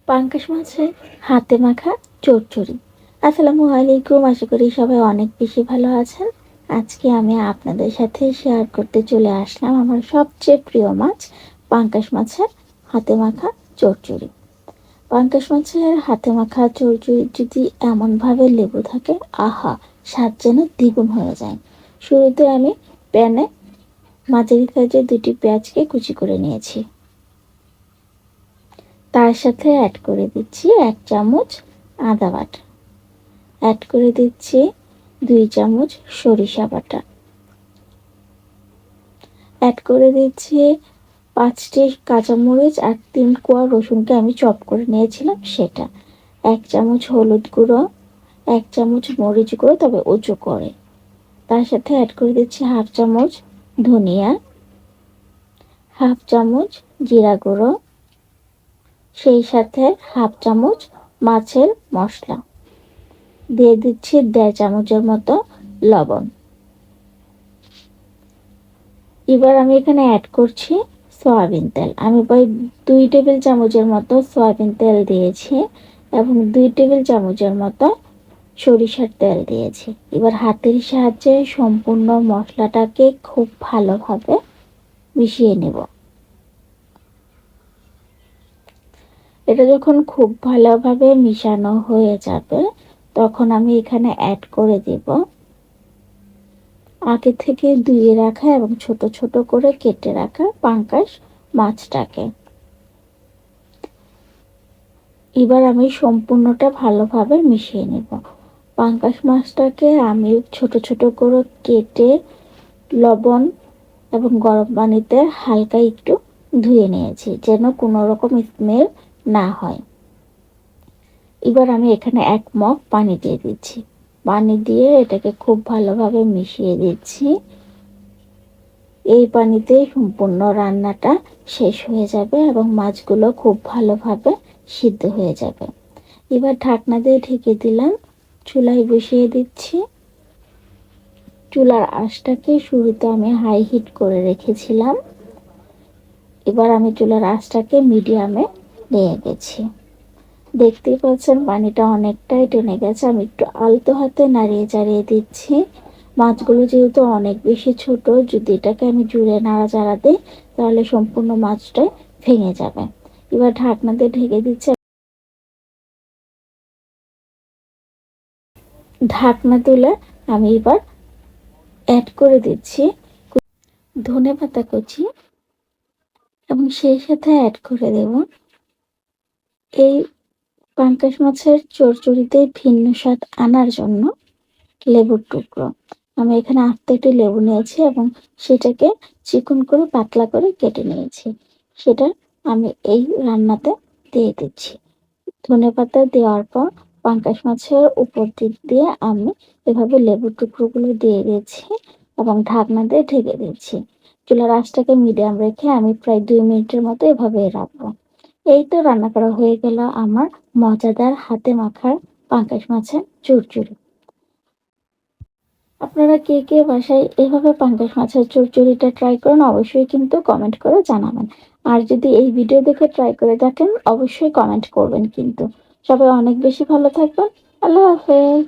পাঙ্গাস মাছের হাতে মাখা চচ্চড়ি। আসসালামু আলাইকুম, আশা করি সবাই অনেক বেশি ভালো আছেন। আজকে আমি আপনাদের সাথে শেয়ার করতে চলে আসলাম আমার সবচেয়ে প্রিয় মাছ পাঙ্গাস মাছের হাতে মাখা চচ্চড়ি। পাঙ্গাস মাছের হাতে মাখা চচ্চড়ি যদি এমনভাবে লেবু থাকে, আহা, স্বাদ যেন দ্বিগুণ হয়ে যায়। শুরুতে আমি প্যানে মাঝারি সাইজের দুটি পেঁয়াজকে কুচি করে নিয়েছি। তার সাথে অ্যাড করে দিচ্ছি 1 চামচ আদা বাটা, অ্যাড করে দিচ্ছি 2 চামচ সরিষা বাটা, অ্যাড করে দিচ্ছি 5টি কাঁচামরিচ আর 3 কোয়া রসুনকে আমি চপ করে নিয়েছিলাম সেটা, 1 চামচ হলুদ গুঁড়ো, 1 চামচ মরিচ গুঁড়ো তবে উঁচু করে। তার সাথে অ্যাড করে দিচ্ছি 1/2 চামচ ধনিয়া, 1/2 চামচ জিরা গুঁড়ো, সেই সাথে 1/2 চামচ মাছের মশলা, দিয়ে দিচ্ছি 1.5 চামচের মতো লবণ। এবার আমি এখানে অ্যাড করছি সয়াবিন তেল। আমি প্রায় 2 টেবিল চামচের মতো সয়াবিন তেল দিয়েছি এবং 2 টেবিল চামচের মতো সরিষার তেল দিয়েছি। এবার হাতের সাহায্যে সম্পূর্ণ মশলাটাকে খুব ভালোভাবে মিশিয়ে নেব। এটা যখন খুব ভালোভাবে মিশানো হয়ে যাবে, তখন আমি এখানে অ্যাড করে দেব আগে থেকে ধুয়ে রাখা এবং ছোট ছোট করে কেটে রাখা পাঙ্গাস মাছটাকে। এবার আমি সম্পূর্ণটা ভালোভাবে মিশিয়ে নেব। পাঙ্গাস মাছটাকে আমি ছোট ছোট করে কেটে লবণ এবং গরম পানিতে হালকা একটু ধুয়ে নিয়েছি, যেন কোনো রকম স্মেল না হয়। এবার আমি এখানে 1 মগ পানি দিয়ে দিচ্ছি। পানি দিয়ে এটাকে খুব ভালোভাবে মিশিয়ে দিচ্ছি। এই পানিতেই সম্পূর্ণ রান্নাটা শেষ হয়ে যাবে এবং মাছগুলো খুব ভালোভাবে সিদ্ধ হয়ে যাবে। এবার ঢাকনা দিয়ে ঢেকে দিলাম। চুলায় বসিয়ে দিচ্ছি। চুলার আঁচটাকে শুরুতে আমি হাই হিট করে রেখেছিলাম। এবার আমি চুলার আঁচটাকে মিডিয়ামে নিয়ে গেছি। দেখতেই পাচ্ছেন পানিটা অনেকটাই টেনে গেছে। আমি একটু আলতো হাতে নাড়িয়ে চাড়িয়ে দিচ্ছি। মাছগুলো যেহেতু অনেক বেশি ছোট, যদি এটাকে আমি জুড়ে নাড়াচাড়া দিই তাহলে সম্পূর্ণ মাছটাই ভেঙে যাবে। এবার ঢাকনা দিয়ে ঢেকে দিচ্ছি। ঢাকনা তুলে আমি এবার অ্যাড করে দিচ্ছি ধনেপাতা কুচি এবং সেই সাথে অ্যাড করে দেব এই পাঙ্গাস মাছের চচ্চড়িতে ভিন্ন স্বাদ আনার জন্য লেবুর টুকরো। আমি এখানে 8টি লেবু নিয়েছি এবং সেটাকে চিকন করে পাতলা করে কেটে নিয়েছি। সেটা আমি এই রান্নাতে দিয়ে দিচ্ছি। ধনেপাতা দেওয়ার পর পাঙ্গাস মাছের উপর দিক দিয়ে আমি এভাবে লেবুর টুকরোগুলো দিয়ে দিয়েছি এবং ঢাকনা দিয়ে ঢেকে দিচ্ছি। চুলার আঁচটাকে মিডিয়াম রেখে আমি প্রায় 2 মিনিটের মতো এভাবে রাখবো। এই তো রান্না করা হয়ে গেল আমার মজাদার হাতে মাখার পাঙ্গাস মাছের চচ্চড়ি। আপনারা কে কে বাসায় এভাবে পাঙ্গাস মাছের চচ্চড়িটা ট্রাই করেন, অবশ্যই কিন্তু কমেন্ট করে জানাবেন। আর যদি এই ভিডিও দেখে ট্রাই করে থাকেন, অবশ্যই কমেন্ট করবেন কিন্তু। সবাই অনেক বেশি ভালো থাকবেন। আল্লাহ হাফেজ।